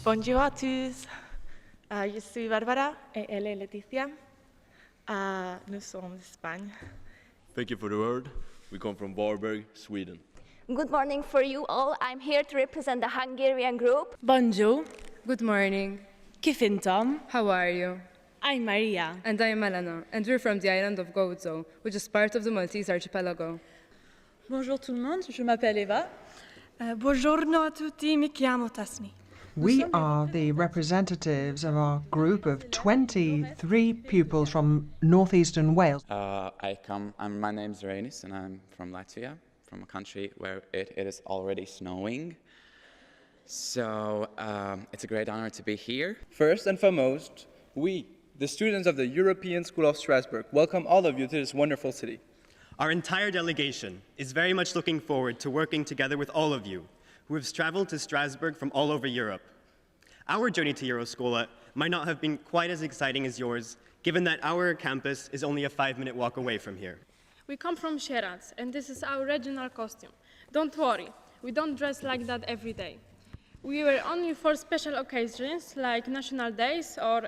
Bonjour à tous. Je suis Barbara et elle est Laetitia. Nous sommes d'Espagne. Thank you for the word. We come from Varberg, Sweden. Good morning for you all. I'm here to represent the Hungarian group. Bonjour. Good morning. Kifintom. How are you? I'm Maria. And I'm Elena, and we're from the island of Gozo, which is part of the Maltese archipelago. Bonjour tout le monde, je m'appelle Eva. Buongiorno a tutti, mi chiamo Tasni. We are the representatives of our group of 23 pupils from northeastern Wales. My name's Rainis, and I'm from Latvia, from a country where it is already snowing. So it's a great honor to be here. First and foremost, we, the students of the European School of Strasbourg, welcome all of you to this wonderful city. Our entire delegation is very much looking forward to working together with all of you who have traveled to Strasbourg from all over Europe. Our journey to Euroscola might not have been quite as exciting as yours, given that our campus is only a 5-minute walk away from here. We come from Sieradz, and this is our regional costume. Don't worry, we don't dress like that every day. We wear only for special occasions like national days or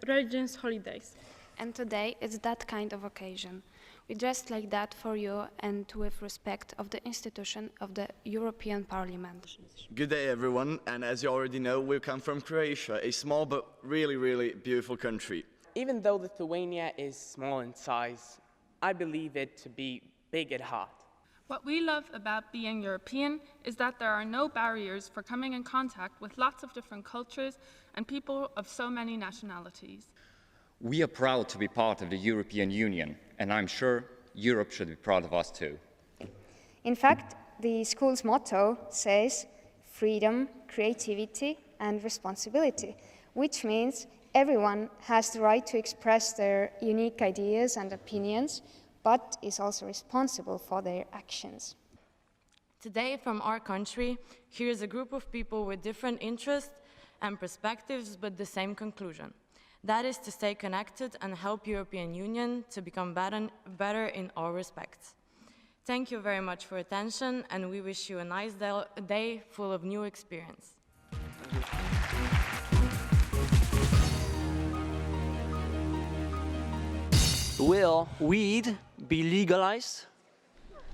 religious holidays. And today it's that kind of occasion. We dressed like that for you and with respect of the institution of the European Parliament. Good day everyone, and as you already know, we come from Croatia, a small but really, really beautiful country. Even though Lithuania is small in size, I believe it to be big at heart. What we love about being European is that there are no barriers for coming in contact with lots of different cultures and people of so many nationalities. We are proud to be part of the European Union, and I'm sure Europe should be proud of us too. In fact, the school's motto says freedom, creativity, and responsibility, which means everyone has the right to express their unique ideas and opinions, but is also responsible for their actions. Today, from our country, here is a group of people with different interests and perspectives, but the same conclusion. That is to stay connected and help European Union to become better in all respects. Thank you very much for attention, and we wish you a nice day full of new experience. Will weed be legalized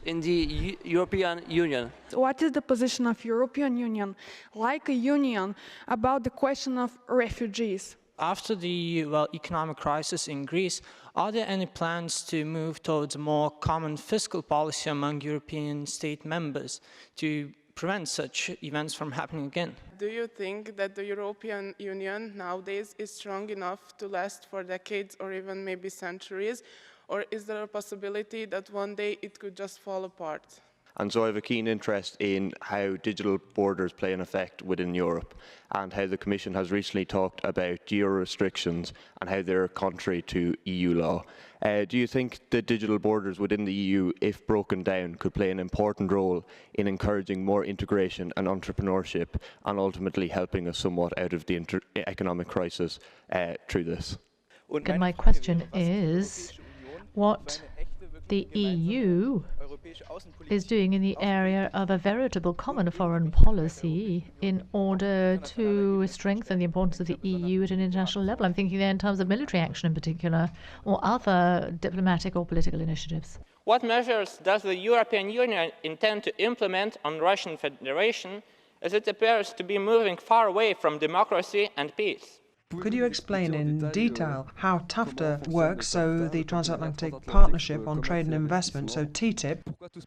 in the European Union? What is the position of European Union, like a union, about the question of refugees? After the economic crisis in Greece, are there any plans to move towards a more common fiscal policy among European state members to prevent such events from happening again? Do you think that the European Union nowadays is strong enough to last for decades or even maybe centuries? Or is there a possibility that one day it could just fall apart? And so I have a keen interest in how digital borders play an effect within Europe, and how the Commission has recently talked about geo restrictions and how they're contrary to EU law. Do you think that digital borders within the EU, if broken down, could play an important role in encouraging more integration and entrepreneurship, and ultimately helping us somewhat out of the economic crisis through this? And my question is, what the EU is doing in the area of a veritable common foreign policy in order to strengthen the importance of the EU at an international level. I'm thinking there in terms of military action in particular, or other diplomatic or political initiatives. What measures does the European Union intend to implement on Russian Federation, as it appears to be moving far away from democracy and peace? Could you explain in detail how TAFTA works, so the Transatlantic Partnership on Trade and Investment, so TTIP?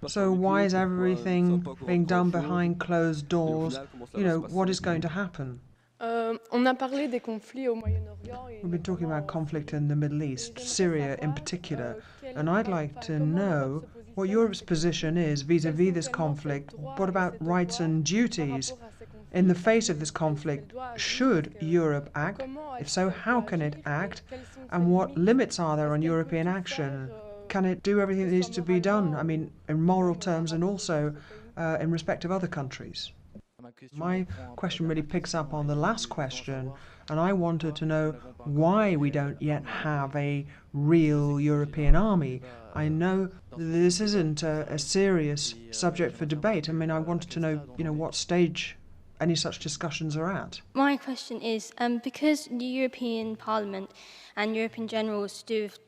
So why is everything being done behind closed doors? You know, what is going to happen? On a parlé des conflits au We've been talking about conflict in the Middle East, Syria in particular, and I'd like to know what Europe's position is vis-à-vis this conflict. What about rights and duties? In the face of this conflict, should Europe act? If so, how can it act? And what limits are there on European action? Can it do everything that needs to be done? I mean, in moral terms and also in respect of other countries. My question really picks up on the last question, and I wanted to know why we don't yet have a real European army. I know this isn't a serious subject for debate. I mean, I wanted to know, what stage any such discussions are at. My question is, because the European Parliament and Europe in general is to do with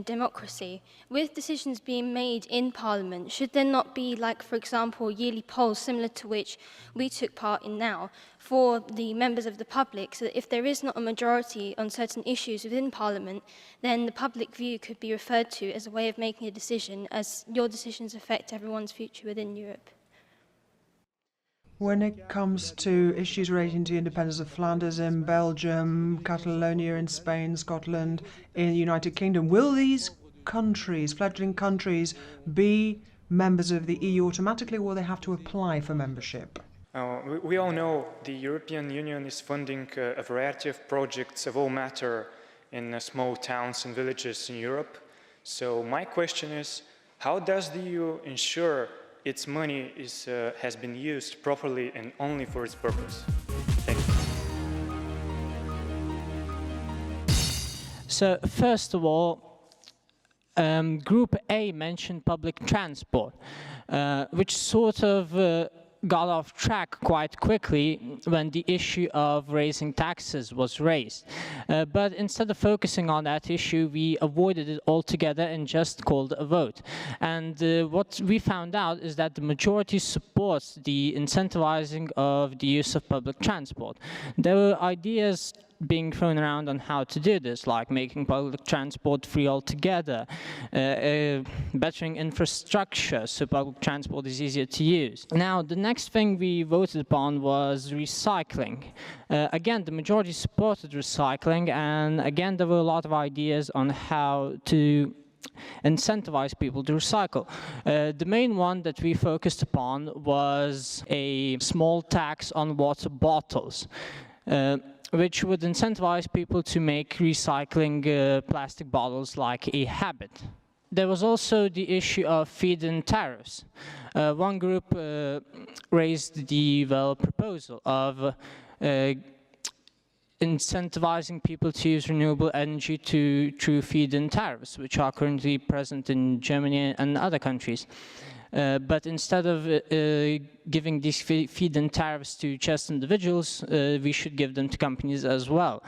democracy, with decisions being made in Parliament, should there not be, like, for example, yearly polls similar to which we took part in now for the members of the public, so that if there is not a majority on certain issues within Parliament, then the public view could be referred to as a way of making a decision, as your decisions affect everyone's future within Europe? When it comes to issues relating to independence of Flanders in Belgium, Catalonia in Spain, Scotland in the United Kingdom, will these countries, fledgling countries, be members of the EU automatically, or will they have to apply for membership? We all know the European Union is funding a variety of projects of all matter in small towns and villages in Europe. So my question is, how does the EU ensure its money has been used properly and only for its purpose? Thank you. So first of all, Group A mentioned public transport, which sort of got off track quite quickly when the issue of raising taxes was raised. But instead of focusing on that issue, we avoided it altogether and just called a vote. And what we found out is that the majority supports the incentivizing of the use of public transport. There were ideas being thrown around on how to do this, like making public transport free altogether, bettering infrastructure so public transport is easier to use. Now, the next thing we voted upon was recycling. Again, the majority supported recycling, and again, there were a lot of ideas on how to incentivize people to recycle. The main one that we focused upon was a small tax on water bottles, which would incentivize people to make recycling plastic bottles like a habit. There was also the issue of feed-in tariffs. One group raised the proposal of incentivizing people to use renewable energy through feed-in tariffs, which are currently present in Germany and other countries. But instead of giving these feed-in tariffs to just individuals, we should give them to companies as well.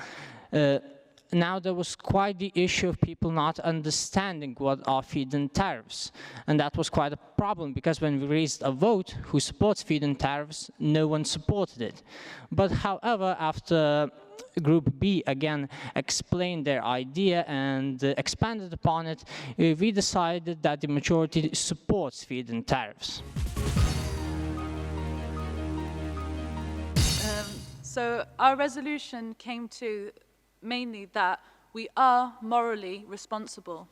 Now there was quite the issue of people not understanding what are feed-in tariffs. And that was quite a problem, because when we raised a vote who supports feed-in tariffs, no one supported it. But however, after Group B again explained their idea and expanded upon it, we decided that the majority supports feed-in tariffs. So our resolution came to mainly that we are morally responsible.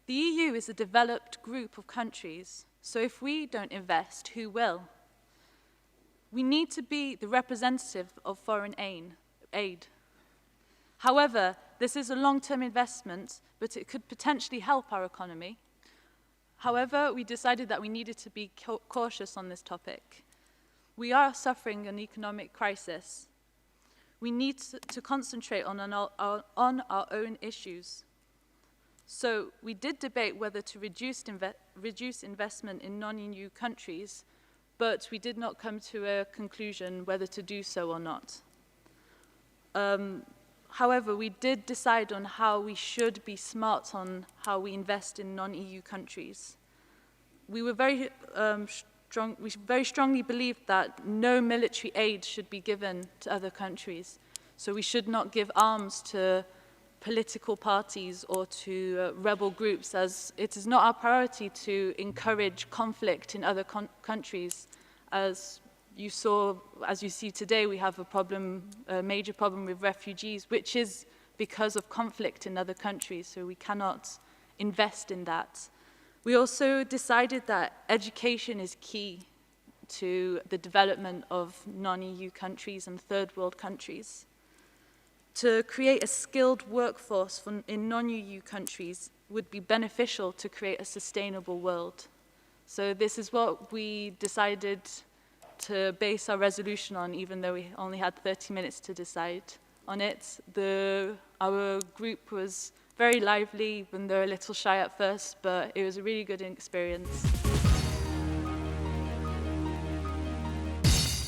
The EU is a developed group of countries, so if we don't invest, who will? We need to be the representative of foreign aid. However, this is a long-term investment, but it could potentially help our economy. However, we decided that we needed to be cautious on this topic. We are suffering an economic crisis. We need to concentrate on our own issues. So we did debate whether to reduce investment in non-EU countries, but we did not come to a conclusion whether to do so or not. However, we did decide on how we should be smart on how we invest in non-EU countries. We very strongly believed that no military aid should be given to other countries. So we should not give arms to political parties or to rebel groups, as it is not our priority to encourage conflict in other countries. As you see today, we have a major problem with refugees, which is because of conflict in other countries, so we cannot invest in that. We also decided that education is key to the development of non-EU countries and third world countries. To create a skilled workforce in non-EU countries would be beneficial to create a sustainable world. So this is what we decided to base our resolution on, even though we only had 30 minutes to decide on it. Our group was very lively, even though a little shy at first, but it was a really good experience.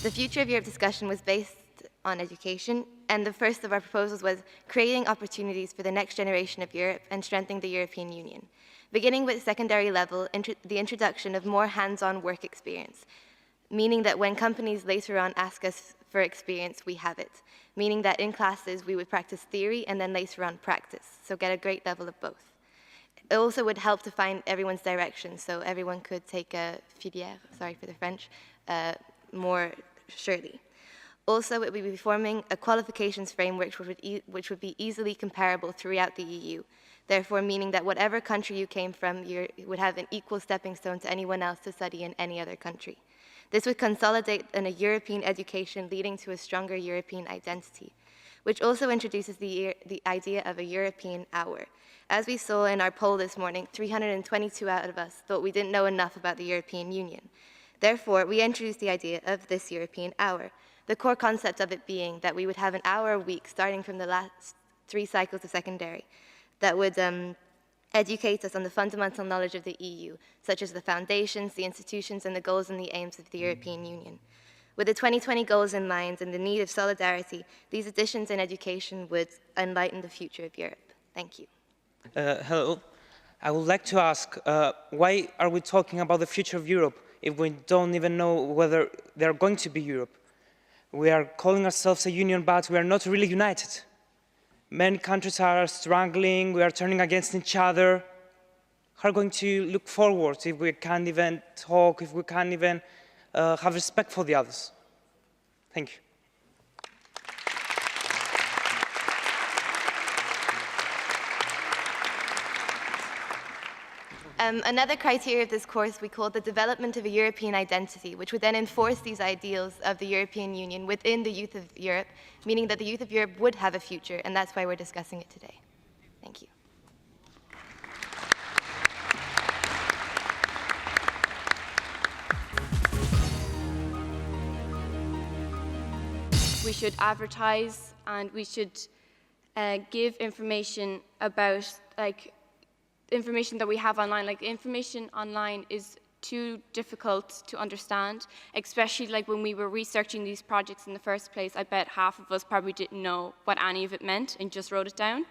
The Future of Europe discussion was based on education, and the first of our proposals was creating opportunities for the next generation of Europe and strengthening the European Union. Beginning with secondary level, the introduction of more hands-on work experience, meaning that when companies later on ask us for experience, we have it. Meaning that in classes, we would practice theory and then later on practice, so get a great level of both. It also would help to find everyone's direction, so everyone could take a filière, sorry for the French, more surely. Also, it would be forming a qualifications framework which would be easily comparable throughout the EU, therefore meaning that whatever country you came from, you would have an equal stepping stone to anyone else to study in any other country. This would consolidate in a European education leading to a stronger European identity, which also introduces the idea of a European hour. As we saw in our poll this morning, 322 out of us thought we didn't know enough about the European Union. Therefore, we introduced the idea of this European hour, the core concept of it being that we would have an hour a week starting from the last 3 cycles of secondary that would educate us on the fundamental knowledge of the EU, such as the foundations, the institutions, and the goals and the aims of the European Union. With the 2020 goals in mind and the need of solidarity, these additions in education would enlighten the future of Europe. Thank you. Hello. I would like to ask, why are we talking about the future of Europe if we don't even know whether they're going to be Europe? We are calling ourselves a union, but we are not really united. Many countries are struggling, we are turning against each other. How are we going to look forward if we can't even talk, if we can't even have respect for the others? Thank you. Another criteria of this course we call the development of a European identity, which would then enforce these ideals of the European Union within the youth of Europe, meaning that the youth of Europe would have a future, and that's why we're discussing it today. Thank you. We should advertise and we should give information about information that we have online. Like information online is too difficult to understand, especially like when we were researching these projects in the first place. I bet half of us probably didn't know what any of it meant and just wrote it down.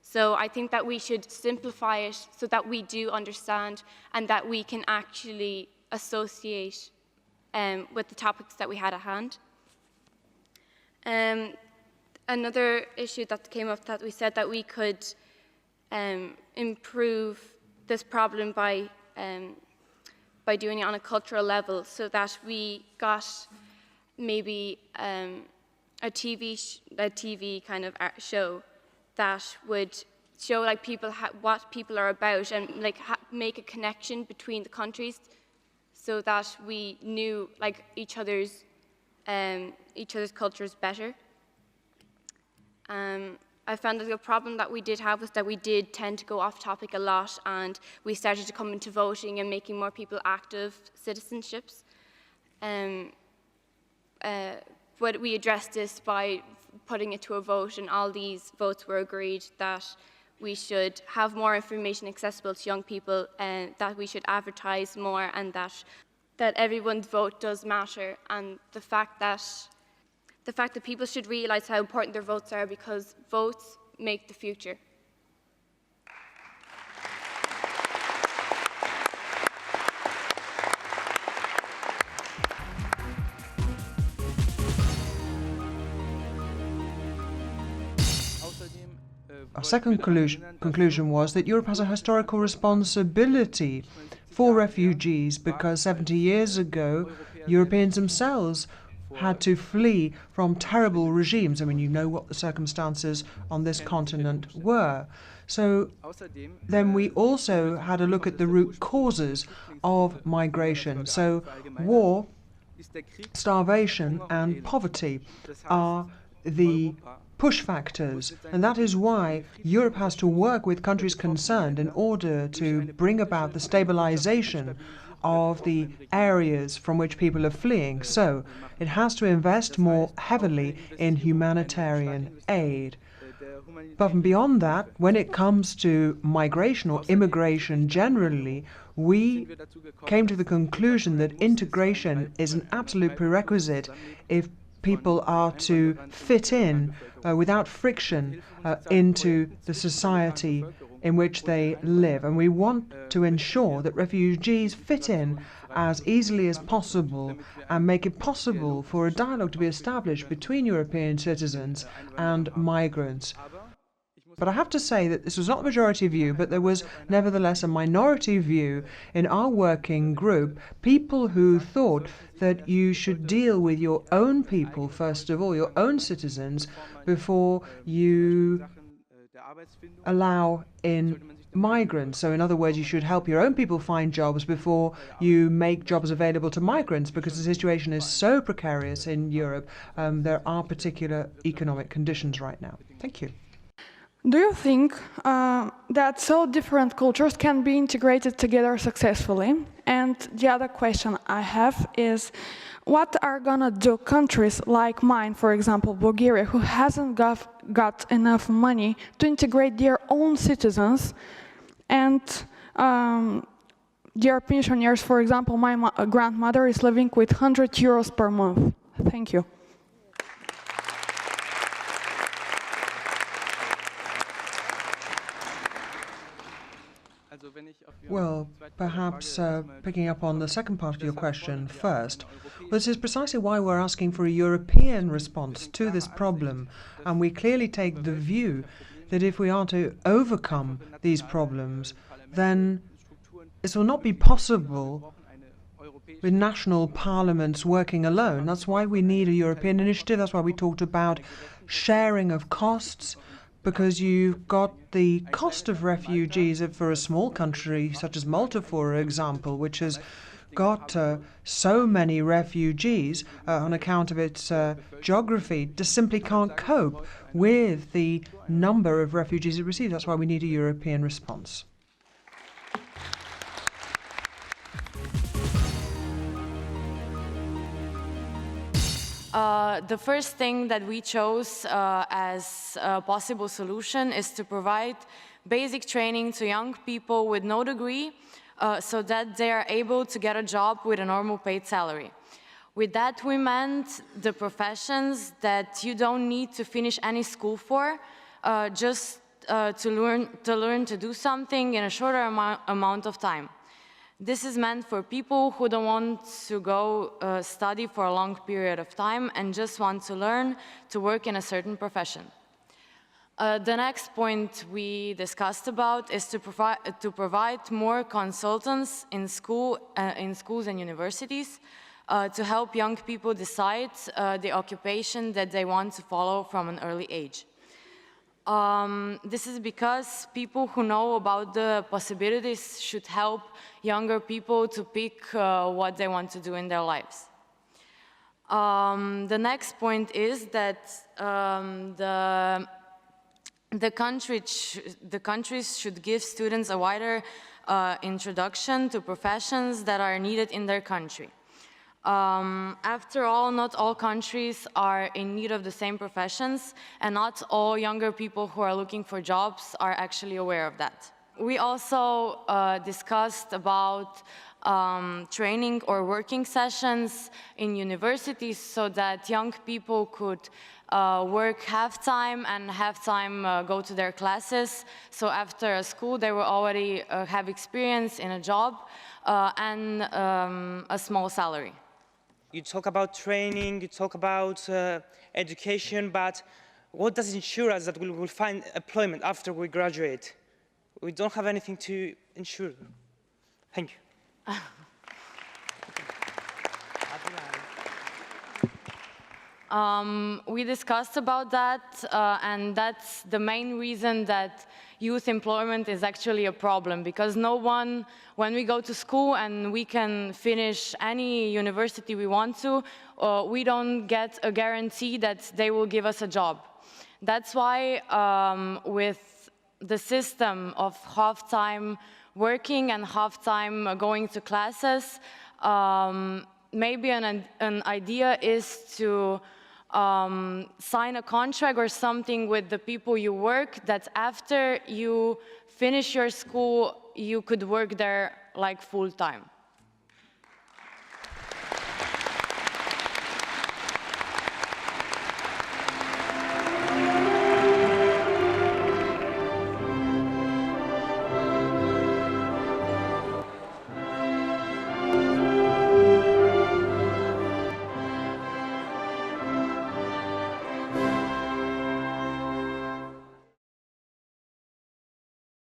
So I think that we should simplify it so that we do understand and that we can actually associate with the topics that we had at hand. Another issue that came up that we said that we could improve this problem by doing it on a cultural level, so that we got maybe a TV kind of show that would show like people what people are about and like make a connection between the countries, so that we knew like each other's cultures better. I found that the problem that we did have was that we did tend to go off topic a lot, and we started to come into voting and making more people active citizenships. But we addressed this by putting it to a vote, and all these votes were agreed that we should have more information accessible to young people, and that we should advertise more, and that everyone's vote does matter, and the fact that people should realize how important their votes are, because votes make the future. Our second conclusion was that Europe has a historical responsibility for refugees, because 70 years ago, Europeans themselves had to flee from terrible regimes. I mean, you know what the circumstances on this continent were. So then we also had a look at the root causes of migration. So war, starvation, and poverty are the push factors, and that is why Europe has to work with countries concerned in order to bring about the stabilization of the areas from which people are fleeing. So it has to invest more heavily in humanitarian aid. Above and beyond that, when it comes to migration or immigration generally, we came to the conclusion that integration is an absolute prerequisite if people are to fit in without friction into the society in which they live. And we want to ensure that refugees fit in as easily as possible and make it possible for a dialogue to be established between European citizens and migrants. But I have to say that this was not the majority view, but there was nevertheless a minority view in our working group, people who thought that you should deal with your own people, first of all, your own citizens, before you allow in migrants. So in other words, you should help your own people find jobs before you make jobs available to migrants, because the situation is so precarious in Europe. There are particular economic conditions right now. Thank you. Do you think that so different cultures can be integrated together successfully? And the other question I have is, what are gonna do countries like mine, for example, Bulgaria, who hasn't got enough money to integrate their own citizens? And dear pensioners, for example, my grandmother is living with 100 euros per month. Thank you. Well, perhaps picking up on the second part of your question first, this is precisely why we're asking for a European response to this problem, and we clearly take the view that if we are to overcome these problems, then this will not be possible with national parliaments working alone. That's why we need a European initiative. That's why we talked about sharing of costs, because you've got the cost of refugees for a small country such as Malta, for example, which has got so many refugees on account of its geography, just simply can't cope with the number of refugees it receives. That's why we need a European response. The first thing that we chose as a possible solution is to provide basic training to young people with no degree so that they are able to get a job with a normal paid salary. With that, we meant the professions that you don't need to finish any school for, just to learn to do something in a shorter amount of time. This is meant for people who don't want to go study for a long period of time and just want to learn to work in a certain profession. The next point we discussed about is to provide more consultants in schools and universities to help young people decide the occupation that they want to follow from an early age. This is because people who know about the possibilities should help younger people to pick what they want to do in their lives. The next point is that the countries should give students a wider introduction to professions that are needed in their country. After all, not all countries are in need of the same professions, and not all younger people who are looking for jobs are actually aware of that. We also discussed about training or working sessions in universities so that young people could work half-time and half-time go to their classes. So after school, they will already have experience in a job and a small salary. You talk about training, you talk about education, but what does ensure us that we will find employment after we graduate? We don't have anything to ensure. Thank you. We discussed about that, and that's the main reason that youth employment is actually a problem, because no one, when we go to school and we can finish any university we want to, we don't get a guarantee that they will give us a job. That's why with the system of half-time working and half-time going to classes, maybe an idea is to sign a contract or something with the people you work, that after you finish your school, you could work there like full time.